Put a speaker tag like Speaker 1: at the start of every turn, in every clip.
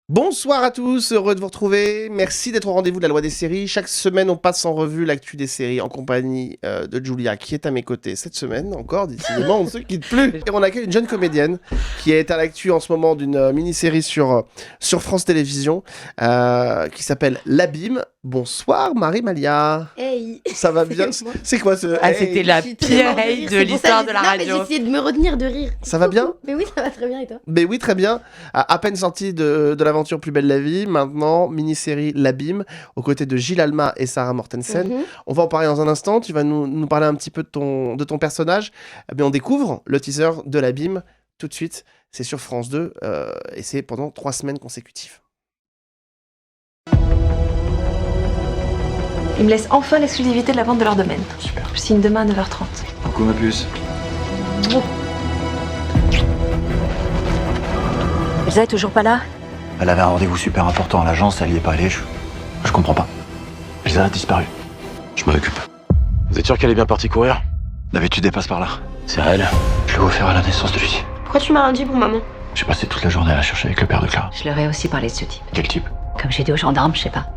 Speaker 1: Bonsoir à tous, heureux de vous retrouver. Merci d'être au rendez-vous de la loi des séries. Chaque semaine, on passe en revue l'actu des séries en compagnie de Julia qui est à mes côtés cette semaine. Encore, décidément, on ne se quitte plus. Et on accueille une jeune comédienne qui est à l'actu en ce moment d'une mini-série sur France Télévisions qui s'appelle L'Abîme. Bonsoir Marie-Malia.
Speaker 2: Hey.
Speaker 1: Ça va bien? C'est quoi ce
Speaker 3: Ah,
Speaker 1: hey?
Speaker 3: c'était la pire hey de l'histoire de la radio.
Speaker 2: J'ai essayé de me retenir de rire.
Speaker 1: Ça va bien?
Speaker 2: Mais oui, ça va très bien et toi?
Speaker 1: Ben oui, très bien. À peine sorti de l'aventure Plus belle la vie, maintenant, mini-série L'Abîme, aux côtés de Gilles Alma et Sarah Mortensen. On va en parler dans un instant. Tu vas nous parler un petit peu de ton personnage. Mais on découvre le teaser de L'Abîme tout de suite. C'est sur France 2 et c'est pendant 3 semaines consécutives.
Speaker 4: Ils me laissent enfin l'exclusivité de la vente de leur domaine.
Speaker 5: Super.
Speaker 4: Je signe demain à 9h30.
Speaker 5: Coucou ma puce.
Speaker 4: Elsa est toujours pas là?
Speaker 5: Elle avait un rendez-vous super important à l'agence, elle y est pas allée, je comprends pas. Elsa a disparu. Je m'en occupe.
Speaker 6: Vous êtes sûr qu'elle est bien partie courir?
Speaker 5: D'habitude, elle passe par là.
Speaker 6: C'est à elle.
Speaker 5: Je l'ai offert à la naissance de Lucie.
Speaker 2: Pourquoi tu m'as rien dit pour maman?
Speaker 5: J'ai passé toute la journée à la chercher avec le père de Clara.
Speaker 4: Je leur ai aussi parlé de ce type.
Speaker 5: Quel type?
Speaker 4: Comme j'ai dit aux gendarmes, je sais pas.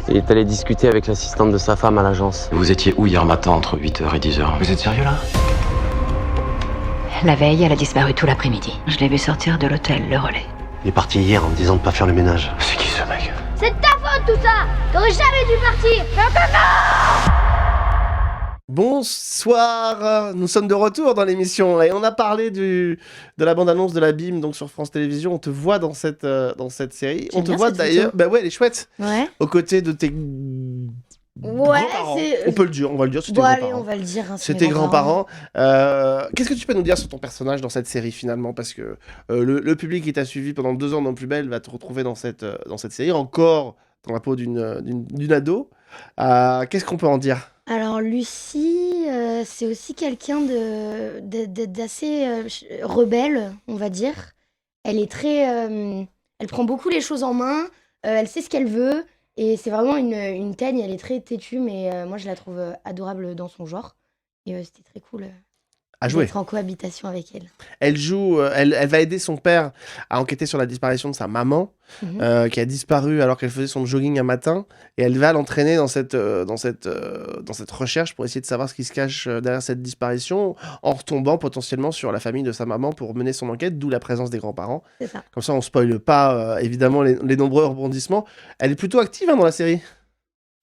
Speaker 7: Il est allé discuter avec l'assistante de sa femme à l'agence.
Speaker 6: Vous étiez où hier matin entre 8h et 10h?
Speaker 5: Vous êtes sérieux là?
Speaker 4: La veille, elle a disparu tout l'après-midi. Je l'ai vue sortir de l'hôtel, le Relais.
Speaker 7: Il est parti hier en me disant de pas faire le ménage.
Speaker 5: C'est qui ce mec?
Speaker 8: C'est de ta faute tout ça. T'aurais jamais dû partir.
Speaker 1: Bonsoir, nous sommes de retour dans l'émission et on a parlé de la bande-annonce de l'Abîme donc sur France Télévisions. On te voit dans cette série.
Speaker 2: J'aime
Speaker 1: On te
Speaker 2: bien
Speaker 1: voit
Speaker 2: cette
Speaker 1: d'ailleurs,
Speaker 2: photo.
Speaker 1: bah ouais, elle est chouette.
Speaker 2: Ouais.
Speaker 1: Aux côtés de tes grands-parents.
Speaker 2: c'est.
Speaker 1: On peut le dire, on va le dire, c'était
Speaker 2: Bon, allez,
Speaker 1: grands-parents.
Speaker 2: on va le dire. Hein,
Speaker 1: C'est tes grands-parents. Qu'est-ce que tu peux nous dire sur ton personnage dans cette série finalement? Parce que le public qui t'a suivi pendant 2 ans dans Plus Belle va te retrouver dans cette série, encore dans la peau d'une ado. Qu'est-ce qu'on peut en dire?
Speaker 2: Alors, Lucie, c'est aussi quelqu'un d'assez rebelle, on va dire. Elle est très. Elle prend beaucoup les choses en main. Elle sait ce qu'elle veut. Et c'est vraiment une teigne. Elle est très têtue, mais moi, je la trouve adorable dans son genre. Et c'était très cool
Speaker 1: À jouer.
Speaker 2: d'être en cohabitation avec elle.
Speaker 1: Elle joue, elle va aider son père à enquêter sur la disparition de sa maman, qui a disparu alors qu'elle faisait son jogging un matin, et elle va l'entraîner dans cette recherche pour essayer de savoir ce qui se cache derrière cette disparition, en retombant potentiellement sur la famille de sa maman pour mener son enquête, d'où la présence des grands-parents.
Speaker 2: C'est ça.
Speaker 1: Comme ça, on spoile pas évidemment les nombreux rebondissements. Elle est plutôt active dans la série.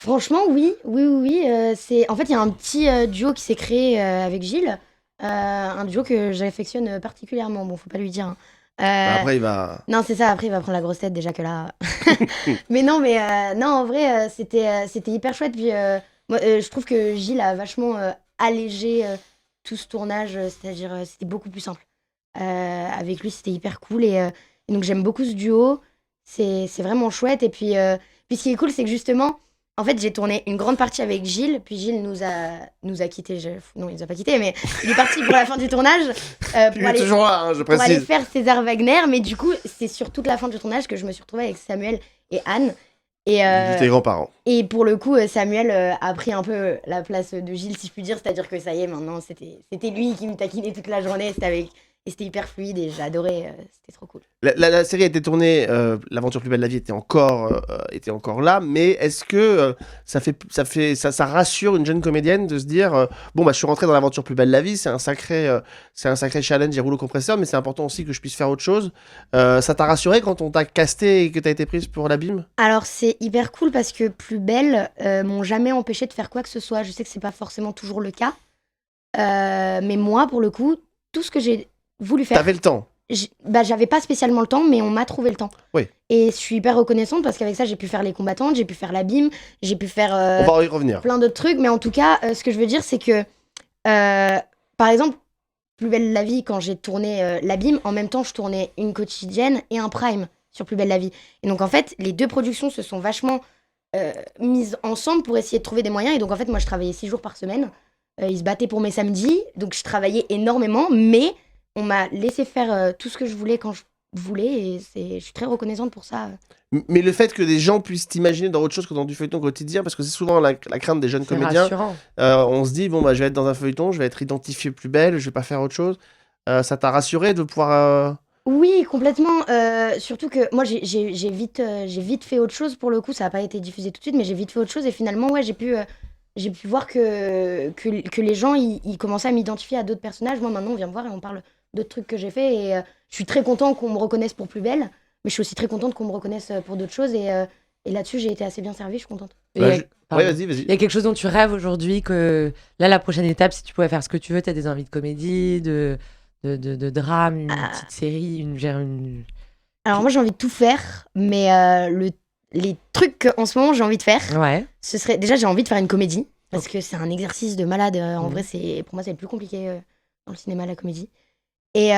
Speaker 2: Franchement, oui. En fait, il y a un petit duo qui s'est créé avec Gilles. Un duo que j'affectionne particulièrement. Bon, faut pas lui dire. Hein.
Speaker 1: Après, il va.
Speaker 2: Non, c'est ça. Après, il va prendre la grosse tête déjà que là. Non, en vrai, c'était hyper chouette. Puis, moi, je trouve que Gilles a vachement allégé tout ce tournage. C'est-à-dire, c'était beaucoup plus simple. Avec lui, c'était hyper cool. Et donc, j'aime beaucoup ce duo. C'est vraiment chouette. Et puis ce qui est cool, c'est que justement. En fait, j'ai tourné une grande partie avec Gilles, puis Gilles nous a quittés. Non, il nous a pas quittés, mais il est parti pour la fin du tournage.
Speaker 1: Il est toujours là, hein, je
Speaker 2: pour aller
Speaker 1: précise.
Speaker 2: faire César Wagner. Mais du coup, c'est sur toute la fin du tournage que je me suis retrouvée avec Samuel et Anne. Et,
Speaker 1: Tes grands-parents.
Speaker 2: et pour le coup, Samuel a pris un peu la place de Gilles, si je puis dire. C'est-à-dire que ça y est, maintenant, c'était lui qui me taquinait toute la journée. Et c'était hyper fluide et j'ai adoré. C'était trop cool.
Speaker 1: La série a été tournée, l'aventure Plus belle la vie était encore là, mais est-ce que ça rassure une jeune comédienne de se dire bon bah je suis rentrée dans l'aventure Plus belle la vie, c'est un sacré challenge et rouleau compresseur, mais c'est important aussi que je puisse faire autre chose. Ça t'a rassuré quand on t'a casté et que t'as été prise pour l'Abîme?
Speaker 2: Alors c'est hyper cool parce que Plus belle m'ont jamais empêché de faire quoi que ce soit. Je sais que c'est pas forcément toujours le cas, mais moi pour le coup, tout ce que j'ai voulu faire.
Speaker 1: T'avais le temps.
Speaker 2: J'avais pas spécialement le temps, mais on m'a trouvé le temps.
Speaker 1: Oui.
Speaker 2: Et je suis hyper reconnaissante parce qu'avec ça, j'ai pu faire Les Combattantes, j'ai pu faire l'Abîme, j'ai pu faire
Speaker 1: On va y revenir.
Speaker 2: plein d'autres trucs. Mais en tout cas, ce que je veux dire, c'est que, par exemple, Plus belle la vie, quand j'ai tourné l'Abîme, en même temps, je tournais une quotidienne et un prime sur Plus belle la vie. Et donc, en fait, les deux productions se sont vachement mises ensemble pour essayer de trouver des moyens. Et donc, en fait, moi, je travaillais 6 jours par semaine. Ils se battaient pour mes samedis. Donc, je travaillais énormément, mais on m'a laissé faire tout ce que je voulais quand je voulais et je suis très reconnaissante pour ça.
Speaker 1: Mais le fait que des gens puissent t'imaginer dans autre chose que dans du feuilleton quotidien, parce que c'est souvent la crainte des jeunes
Speaker 3: C'est
Speaker 1: comédiens,
Speaker 3: rassurant.
Speaker 1: on se dit bon bah je vais être dans un feuilleton, je vais être identifié Plus belle, je vais pas faire autre chose. Ça t'a rassuré de pouvoir
Speaker 2: Oui, complètement. Surtout que moi, j'ai vite fait autre chose pour le coup. Ça n'a pas été diffusé tout de suite, mais j'ai vite fait autre chose. Et finalement, ouais, j'ai pu voir que les gens, ils commençaient à m'identifier à d'autres personnages. Moi, maintenant, on vient me voir et on parle d'autres trucs que j'ai fait. Et je suis très content qu'on me reconnaisse pour Plus belle, mais je suis aussi très contente qu'on me reconnaisse pour d'autres choses. Et là-dessus, j'ai été assez bien servie, je suis contente.
Speaker 3: Et
Speaker 1: Ouais,
Speaker 3: pardon.
Speaker 1: vas-y.
Speaker 3: Il y a quelque chose dont tu rêves aujourd'hui que là, la prochaine étape, si tu pouvais faire ce que tu veux, tu as des envies de comédie, de drame, une petite série, une...
Speaker 2: Alors moi, j'ai envie de tout faire, mais les trucs qu'en ce moment, j'ai envie de faire,
Speaker 3: Ouais.
Speaker 2: ce serait... Déjà, j'ai envie de faire une comédie, parce que c'est un exercice de malade. En
Speaker 3: Mhm.
Speaker 2: vrai, pour moi, c'est le plus compliqué dans le cinéma, la comédie. Et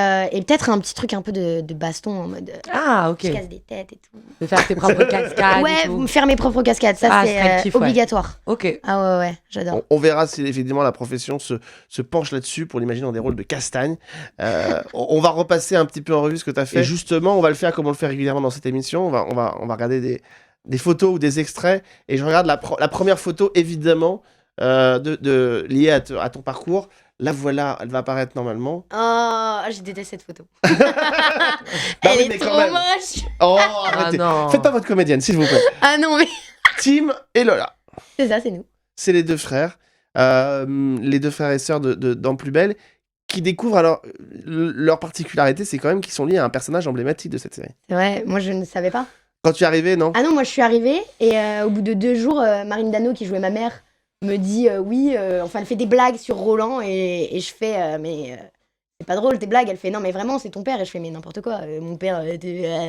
Speaker 2: peut-être un petit truc un peu de baston, en mode
Speaker 3: Ah, ok.
Speaker 2: je casse des têtes et tout.
Speaker 3: De faire tes propres cascades et
Speaker 2: Ouais,
Speaker 3: tout.
Speaker 2: faire mes propres cascades, ça
Speaker 3: Ah,
Speaker 2: c'est
Speaker 3: ce serait le kiff, ouais.
Speaker 2: obligatoire.
Speaker 3: Ok.
Speaker 2: Ah ouais, j'adore.
Speaker 1: On verra si effectivement la profession se penche là-dessus pour l'imaginer dans des rôles de castagne. On va repasser un petit peu en revue ce que tu as fait. Et justement, on va le faire comme on le fait régulièrement dans cette émission. On va regarder des photos ou des extraits. Et je regarde la première photo, évidemment, liée à ton parcours. La voilà, elle va apparaître normalement.
Speaker 2: Oh, je déteste cette photo.
Speaker 1: Bah
Speaker 2: Elle
Speaker 1: oui,
Speaker 2: est
Speaker 1: mais quand
Speaker 2: trop
Speaker 1: même.
Speaker 2: moche.
Speaker 1: Oh,
Speaker 3: Ah
Speaker 1: arrêtez.
Speaker 3: non.
Speaker 1: Faites pas votre comédienne, s'il vous plaît.
Speaker 2: Ah non, mais
Speaker 1: Tim et Lola.
Speaker 2: c'est ça, c'est nous.
Speaker 1: C'est les deux frères. Les deux frères et sœurs dans Plus belle, qui découvrent alors leur particularité, c'est quand même qu'ils sont liés à un personnage emblématique de cette série.
Speaker 2: C'est vrai, moi je ne savais pas.
Speaker 1: Quand tu es arrivé, non?
Speaker 2: Ah non, moi je suis arrivée et au bout de 2 jours, Marine Dano qui jouait ma mère me dit oui, enfin elle fait des blagues sur Roland et je fais mais c'est pas drôle tes blagues. Elle fait non mais vraiment c'est ton père et je fais mais n'importe quoi. Mon père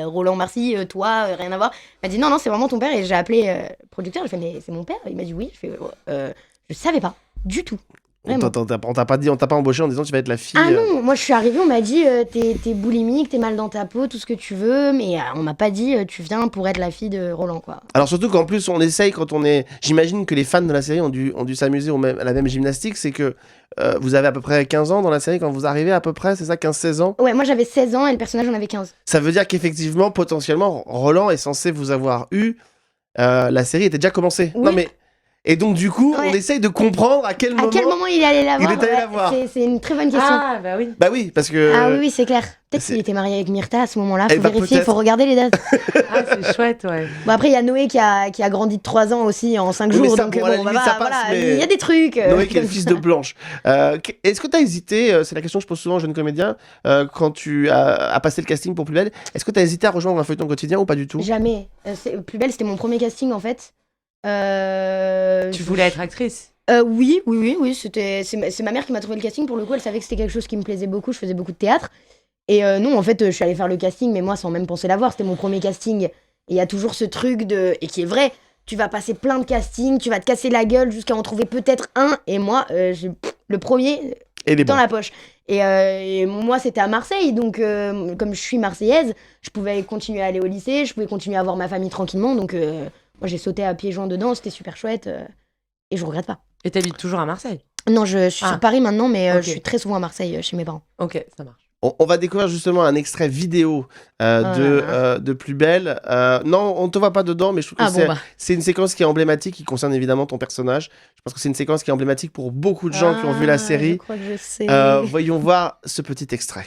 Speaker 2: Roland Marcy, toi rien à voir. Elle m'a dit non c'est vraiment ton père et j'ai appelé le producteur. Je fais mais c'est mon père. Il m'a dit oui. Je fais je savais pas du tout.
Speaker 1: On
Speaker 2: Vraiment.
Speaker 1: t'a pas embauché en disant tu vas être la fille.
Speaker 2: Ah non, moi je suis arrivée, on m'a dit t'es boulimique, t'es mal dans ta peau, tout ce que tu veux, mais on m'a pas dit tu viens pour être la fille de Roland quoi.
Speaker 1: Alors surtout qu'en plus on essaye quand on est... J'imagine que les fans de la série ont dû s'amuser à la même gymnastique, c'est que vous avez à peu près 15 ans dans la série quand vous arrivez à peu près, c'est ça, 15-16 ans?
Speaker 2: Ouais, moi j'avais 16 ans et le personnage en avait 15.
Speaker 1: Ça veut dire qu'effectivement, potentiellement, Roland est censé vous avoir eu. La série était déjà commencée.
Speaker 2: Oui.
Speaker 1: Non mais... Et donc du coup,
Speaker 2: Ouais.
Speaker 1: on essaye de comprendre à quel
Speaker 2: À
Speaker 1: moment...
Speaker 2: quel moment il allait la
Speaker 1: il
Speaker 2: voir
Speaker 1: est allé la
Speaker 2: Ouais,
Speaker 1: voir.
Speaker 2: c'est une très bonne question.
Speaker 3: Ah, bah oui.
Speaker 1: Bah oui, parce que...
Speaker 2: Ah oui, c'est clair. Peut-être
Speaker 1: c'est-
Speaker 2: qu'il était marié avec Myrtha à ce moment-là,
Speaker 1: Eh
Speaker 2: faut
Speaker 1: bah,
Speaker 2: vérifier,
Speaker 1: peut-être.
Speaker 2: faut regarder les dates.
Speaker 3: Ah, c'est chouette, ouais.
Speaker 2: Bon après il y a Noé qui a grandi de 3 ans aussi en 5
Speaker 1: Oui, mais
Speaker 2: jours,
Speaker 1: ça,
Speaker 2: donc
Speaker 1: bon, à la
Speaker 2: bon, bah,
Speaker 1: limite, ça
Speaker 2: voilà,
Speaker 1: passe, mais-
Speaker 2: il y a des trucs.
Speaker 1: Noé qui est le
Speaker 2: comme
Speaker 1: fils
Speaker 2: ça.
Speaker 1: de Blanche. Est-ce que tu as hésité, c'est la question que je pose souvent aux jeunes comédiens, quand tu as passé le casting pour Plus belle, est-ce que tu as hésité à rejoindre un feuilleton quotidien ou pas du tout?
Speaker 2: Jamais. Plus belle, c'était mon premier casting en fait.
Speaker 3: Tu voulais être actrice.
Speaker 2: Oui, c'est ma mère qui m'a trouvé le casting. Pour le coup, elle savait que c'était quelque chose qui me plaisait beaucoup. Je faisais beaucoup de théâtre. Et non, en fait, je suis allée faire le casting, mais moi, sans même penser l'avoir. C'était mon premier casting. Et il y a toujours ce truc et qui est vrai. Tu vas passer plein de castings, tu vas te casser la gueule jusqu'à en trouver peut-être un. Et moi, j'ai le premier
Speaker 1: Et les
Speaker 2: dans
Speaker 1: bons.
Speaker 2: la poche. Et moi, c'était à Marseille. Donc, comme je suis marseillaise, je pouvais continuer à aller au lycée. Je pouvais continuer à voir ma famille tranquillement. Donc, moi, j'ai sauté à pieds joints dedans. C'était super chouette. Et je regrette pas.
Speaker 3: Et t'habites toujours à Marseille.
Speaker 2: Non, je suis
Speaker 3: Ah.
Speaker 2: sur Paris maintenant, mais
Speaker 3: Ok.
Speaker 2: je suis très souvent à Marseille chez mes parents.
Speaker 3: Ok, ça marche.
Speaker 1: On va découvrir justement un extrait vidéo
Speaker 2: là
Speaker 1: de Plus belle. Non, on ne te voit pas dedans, mais je trouve que
Speaker 2: Ah bon, bah.
Speaker 1: c'est une séquence qui est emblématique, qui concerne évidemment ton personnage. Je pense que c'est une séquence qui est emblématique pour beaucoup de gens qui ont vu la
Speaker 2: Je
Speaker 1: série.
Speaker 2: crois que je sais.
Speaker 1: Voyons voir ce petit extrait.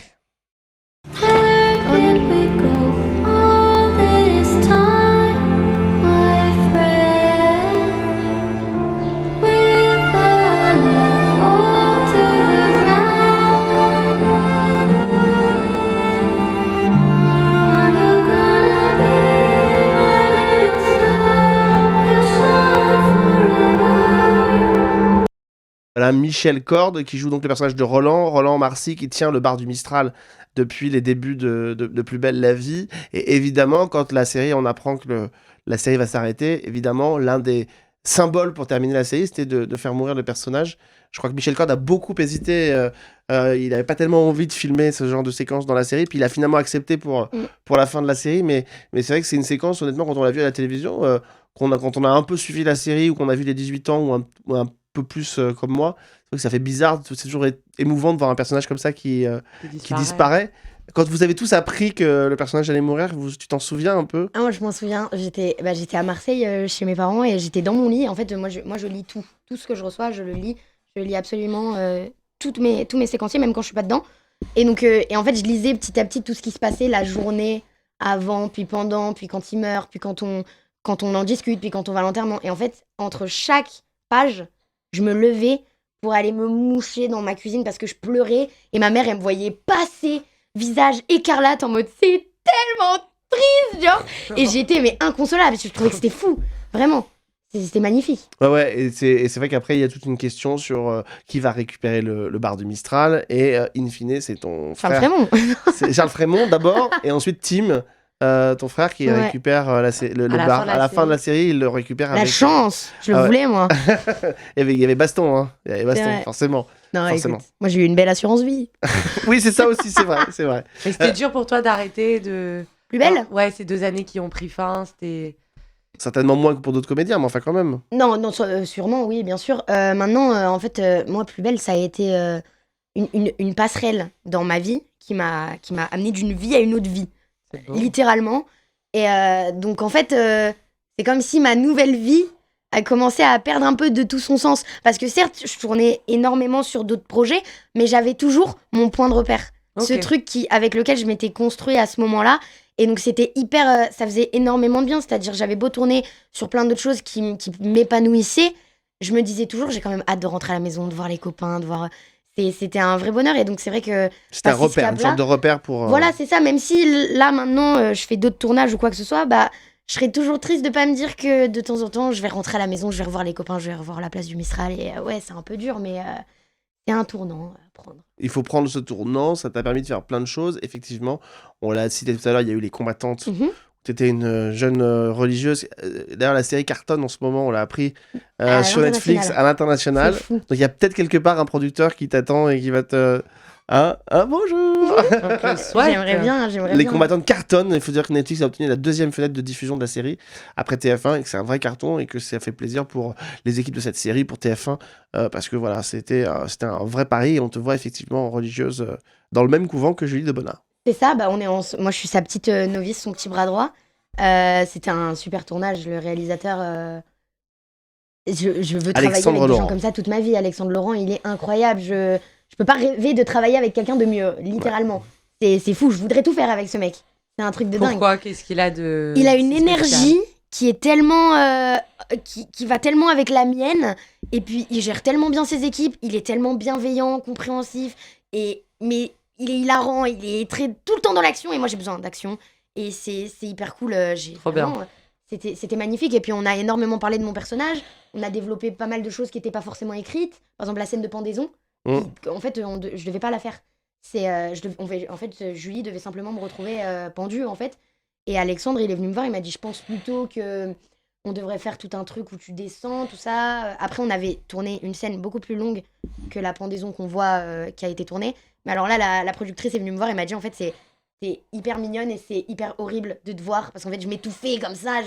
Speaker 1: Voilà, Michel Corde qui joue donc le personnage de Roland Marcy qui tient le bar du Mistral depuis les débuts de Plus belle la vie. Et évidemment, quand la série, on apprend que la série va s'arrêter, évidemment, l'un des symboles pour terminer la série, c'était de faire mourir le personnage. Je crois que Michel Corde a beaucoup hésité. Il n'avait pas tellement envie de filmer ce genre de séquence dans la série. Puis il a finalement accepté pour la fin de la série. Mais c'est vrai que c'est une séquence, honnêtement, quand on l'a vu à la télévision, quand on a un peu suivi la série ou qu'on a vu les 18 ans ou un peu plus comme moi, c'est vrai que ça fait bizarre. C'est toujours émouvant de voir un personnage comme ça qui disparaît. Quand vous avez tous appris que le personnage allait mourir, tu t'en souviens un peu?
Speaker 2: Ah, moi, je m'en souviens. J'étais à Marseille chez mes parents et j'étais dans mon lit. En fait, moi, je lis tout. Tout ce que je reçois, je le lis. Je lis absolument tous mes séquenciers, même quand je suis pas dedans. Et donc, et en fait, je lisais petit à petit tout ce qui se passait la journée avant, puis pendant, puis quand il meurt, puis quand on en discute, puis quand on va à l'enterrement. Et en fait, entre chaque page, je me levais pour aller me moucher dans ma cuisine parce que je pleurais. Et ma mère, elle me voyait passer, visage écarlate, en mode c'est tellement triste, genre. Et j'étais mais inconsolable. Je trouvais que c'était fou, vraiment. C'était magnifique.
Speaker 1: Ouais, et c'est vrai qu'après, il y a toute une question sur qui va récupérer le bar du Mistral. Et in fine, c'est ton
Speaker 2: Charles
Speaker 1: frère.
Speaker 2: Frémont.
Speaker 1: C'est Charles Frémont d'abord, et ensuite Tim, ton frère, qui
Speaker 2: Ouais.
Speaker 1: récupère le
Speaker 3: la
Speaker 1: bar.
Speaker 3: fin de
Speaker 1: À
Speaker 3: la
Speaker 1: la fin de la
Speaker 3: série.
Speaker 1: série, il le récupère
Speaker 2: La
Speaker 1: avec.
Speaker 2: chance, je le
Speaker 1: Ah ouais.
Speaker 2: voulais, moi.
Speaker 1: Il y avait baston, hein. Il y avait baston,
Speaker 2: vrai.
Speaker 1: forcément.
Speaker 2: Non,
Speaker 1: Forcément.
Speaker 2: écoute, moi j'ai eu une belle assurance vie.
Speaker 1: Oui, c'est ça aussi, c'est vrai, c'est vrai.
Speaker 3: Mais c'était dur pour toi d'arrêter de.
Speaker 2: Plus belle
Speaker 3: Ouais, ces 2 années qui ont pris fin, c'était.
Speaker 1: Certainement moins que pour d'autres comédiens, mais enfin quand même.
Speaker 2: Non, sûrement, oui, bien sûr. Maintenant, en fait, moi, Plus belle, ça a été une passerelle dans ma vie qui m'a amené d'une vie à une autre vie,
Speaker 3: C'est beau.
Speaker 2: littéralement. Et donc, en fait, c'est comme si ma nouvelle vie a commencé à perdre un peu de tout son sens. Parce que certes, je tournais énormément sur d'autres projets, mais j'avais toujours mon point de repère. Ce
Speaker 3: Ok.
Speaker 2: truc avec lequel je m'étais construit à ce moment-là. Et donc, c'était hyper. Ça faisait énormément de bien. C'est-à-dire, j'avais beau tourner sur plein d'autres choses qui m'épanouissaient. Je me disais toujours, j'ai quand même hâte de rentrer à la maison, de voir les copains, de voir. C'était un vrai bonheur. Et donc, c'est vrai que.
Speaker 1: C'était un
Speaker 2: Passer ce
Speaker 1: repère, une
Speaker 2: cap-là.
Speaker 1: sorte de repère pour.
Speaker 2: Voilà, c'est ça. Même si là, maintenant, je fais d'autres tournages ou quoi que ce soit, bah, je serais toujours triste de pas me dire que de temps en temps, je vais rentrer à la maison, je vais revoir les copains, je vais revoir la place du Mistral. Et ouais, c'est un peu dur, mais c'est un tournant à prendre.
Speaker 1: Il faut prendre ce tournant, ça t'a permis de faire plein de choses. Effectivement, on l'a cité tout à l'heure, il y a eu Les Combattantes.
Speaker 2: Mhm.
Speaker 1: Tu étais une jeune religieuse. D'ailleurs, la série cartonne en ce moment, on l'a appris
Speaker 2: À
Speaker 1: sur Netflix
Speaker 2: l'international.
Speaker 1: à l'international.
Speaker 2: C'est fou.
Speaker 1: Donc il y a peut-être quelque part un producteur qui t'attend et qui va te. Ah, bonjour.
Speaker 3: Donc, le swag,
Speaker 2: J'aimerais bien.
Speaker 1: Les Combattantes cartonnent. Il faut dire que Netflix a obtenu la 2e fenêtre de diffusion de la série après TF1 et que c'est un vrai carton et que ça fait plaisir pour les équipes de cette série, pour TF1, parce que voilà, c'était un vrai pari et on te voit effectivement religieuse dans le même couvent que Julie de Bonnard.
Speaker 2: C'est ça, bah moi je suis sa petite novice, son petit bras droit. C'était un super tournage, le réalisateur. Je veux travailler
Speaker 1: Alexandre
Speaker 2: avec des gens
Speaker 1: Laurent.
Speaker 2: comme ça toute ma vie. Alexandre Laurent, il est incroyable. Je peux pas rêver de travailler avec quelqu'un de mieux, littéralement. C'est fou, je voudrais tout faire avec ce mec. C'est un truc de dingue.
Speaker 3: Pourquoi? Qu'est-ce qu'il a de.
Speaker 2: Il a une
Speaker 3: spécial?
Speaker 2: énergie qui est tellement qui va tellement avec la mienne, et puis il gère tellement bien ses équipes, il est tellement bienveillant, compréhensif, mais il est hilarant, il est tout le temps dans l'action, et moi j'ai besoin d'action, et c'est hyper cool.
Speaker 3: Trop bien.
Speaker 2: C'était magnifique, et puis on a énormément parlé de mon personnage, on a développé pas mal de choses qui n'étaient pas forcément écrites, par exemple la scène de pendaison, en fait je devais pas la faire. En fait, Julie devait simplement me retrouver pendue, en fait. Et Alexandre, il est venu me voir, il m'a dit, je pense plutôt que on devrait faire tout un truc où tu descends, tout ça. Après, on avait tourné une scène beaucoup plus longue que la pendaison qu'on voit qui a été tournée. Mais alors là, la productrice est venue me voir et m'a dit, en fait, c'est hyper mignonne et c'est hyper horrible de te voir. Parce qu'en fait, je m'étouffais comme ça.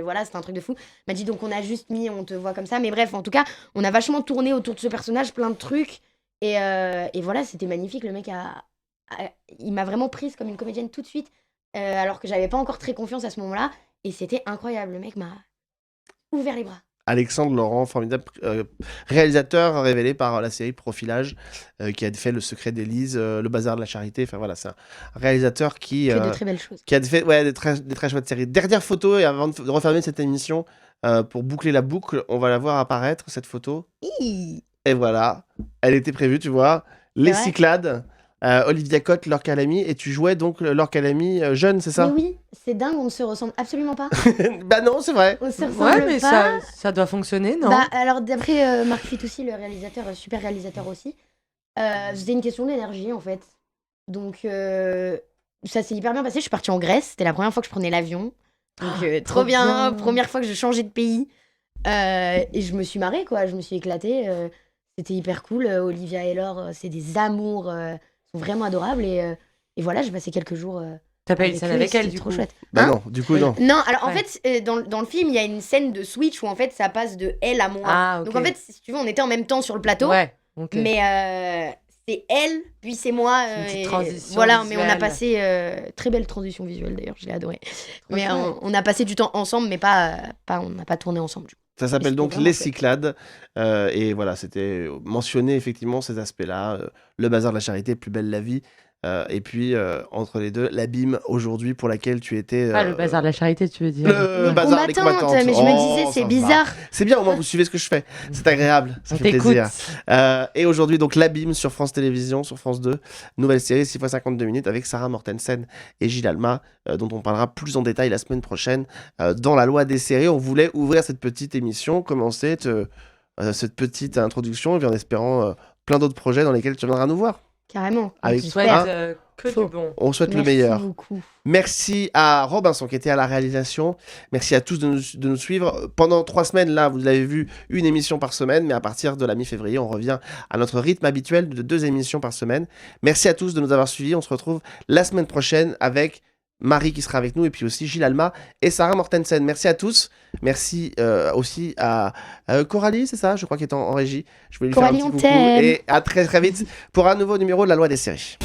Speaker 2: Voilà, c'était un truc de fou. Elle m'a dit, donc on a juste mis, on te voit comme ça. Mais bref, en tout cas, on a vachement tourné autour de ce personnage, plein de trucs. Et voilà, c'était magnifique. Le mec il m'a vraiment prise comme une comédienne tout de suite, alors que j'avais pas encore très confiance à ce moment-là. Et c'était incroyable. Le mec m'a ouvert les bras.
Speaker 1: Alexandre Laurent, formidable réalisateur révélé par la série Profilage, qui a fait Le Secret d'Élise, Le Bazar de la Charité. Enfin voilà, c'est un réalisateur qui
Speaker 2: Fait de très belles choses.
Speaker 1: a fait des très chouettes séries. Dernière photo, et avant de refermer cette émission, pour boucler la boucle, on va la voir apparaître, cette photo. Et voilà, elle était prévue, tu vois. Les
Speaker 2: vrai
Speaker 1: Cyclades, Olivia Cotte, Laure Calamy, et tu jouais donc Laure Calamy jeune, c'est ça?
Speaker 2: Mais oui, c'est dingue, on ne se ressemble absolument pas.
Speaker 1: Bah non, c'est vrai.
Speaker 2: On se ressemble
Speaker 3: Ouais, mais
Speaker 2: pas.
Speaker 3: ça doit fonctionner, non?
Speaker 2: Bah, alors, d'après Marc Fitoussi, le réalisateur, super réalisateur aussi, c'était une question d'énergie, en fait. Donc, ça s'est hyper bien passé. Je suis partie en Grèce, c'était la première fois que je prenais l'avion. Donc, trop bien, première fois que je changeais de pays. Et je me suis marrée, quoi, je me suis éclatée. C'était hyper cool. Olivia et Laure, c'est des amours, sont vraiment adorables. Et voilà, j'ai passé quelques jours.
Speaker 3: T'as pas eu de scène
Speaker 2: eux,
Speaker 3: avec elle,
Speaker 2: c'était
Speaker 3: du
Speaker 2: trop
Speaker 3: coup?
Speaker 2: chouette.
Speaker 1: Bah
Speaker 2: Hein
Speaker 1: non, du coup, non.
Speaker 2: Non, alors en
Speaker 3: Ouais.
Speaker 2: fait, dans le film, il y a une scène de switch où en fait ça passe de elle à moi.
Speaker 3: Ah, ok.
Speaker 2: Donc en fait, si tu veux, on était en même temps sur le plateau,
Speaker 3: Ouais, ok.
Speaker 2: mais c'est elle, puis c'est moi.
Speaker 3: C'est une petite
Speaker 2: et
Speaker 3: transition
Speaker 2: voilà, mais on a
Speaker 3: visuelle.
Speaker 2: passé très belle transition visuelle d'ailleurs, je l'ai adoré. Mais
Speaker 3: chouette.
Speaker 2: on a passé du temps ensemble, mais on n'a pas tourné ensemble. Du coup.
Speaker 1: Ça s'appelle
Speaker 2: c'était
Speaker 1: donc
Speaker 2: vraiment
Speaker 1: Les
Speaker 2: chouette.
Speaker 1: Cyclades. Et voilà, c'était mentionné effectivement ces aspects-là. Le bazar de la charité, Plus belle la vie. Et puis, entre les deux, l'abîme aujourd'hui pour laquelle tu étais.
Speaker 3: Ah, le bazar de la charité, tu veux dire.
Speaker 1: Le
Speaker 2: Les
Speaker 1: bazar des
Speaker 2: combattantes,
Speaker 1: combattantes.
Speaker 2: mais je
Speaker 1: Oh,
Speaker 2: me disais,
Speaker 1: ça
Speaker 2: c'est
Speaker 1: va.
Speaker 2: bizarre.
Speaker 1: C'est bien, au moins vous suivez ce que je fais. C'est agréable, ça
Speaker 3: On
Speaker 1: fait
Speaker 3: t'écoute.
Speaker 1: plaisir. Et aujourd'hui, donc, l'abîme sur France Télévisions, sur France 2. Nouvelle série, 6 x 52 minutes avec Sarah Mortensen et Gilles Alma, dont on parlera plus en détail la semaine prochaine. Dans la loi des séries, on voulait ouvrir cette petite émission, commencer cette petite introduction, et puis en espérant plein d'autres projets dans lesquels tu viendras nous voir.
Speaker 2: Carrément.
Speaker 1: Avec
Speaker 3: Je
Speaker 2: J'espère.
Speaker 3: souhaite
Speaker 1: Hein
Speaker 3: que
Speaker 2: Faux.
Speaker 3: du bon.
Speaker 1: On souhaite le
Speaker 2: Merci
Speaker 1: meilleur.
Speaker 2: beaucoup.
Speaker 1: Merci à Robinson qui était à la réalisation. Merci à tous de nous suivre. Pendant 3 semaines, là, vous l'avez vu, une émission par semaine. Mais à partir de la mi-février, on revient à notre rythme habituel de 2 émissions par semaine. Merci à tous de nous avoir suivis. On se retrouve la semaine prochaine avec Marie qui sera avec nous et puis aussi Gilles Alma et Sarah Mortensen. Merci à tous. Merci aussi à Coralie, c'est ça, je crois, qui est en régie. Je voulais lui
Speaker 2: Coralie,
Speaker 1: faire un
Speaker 2: on
Speaker 1: petit coucou
Speaker 2: t'aime.
Speaker 1: et à très très vite pour un nouveau numéro de la loi des séries.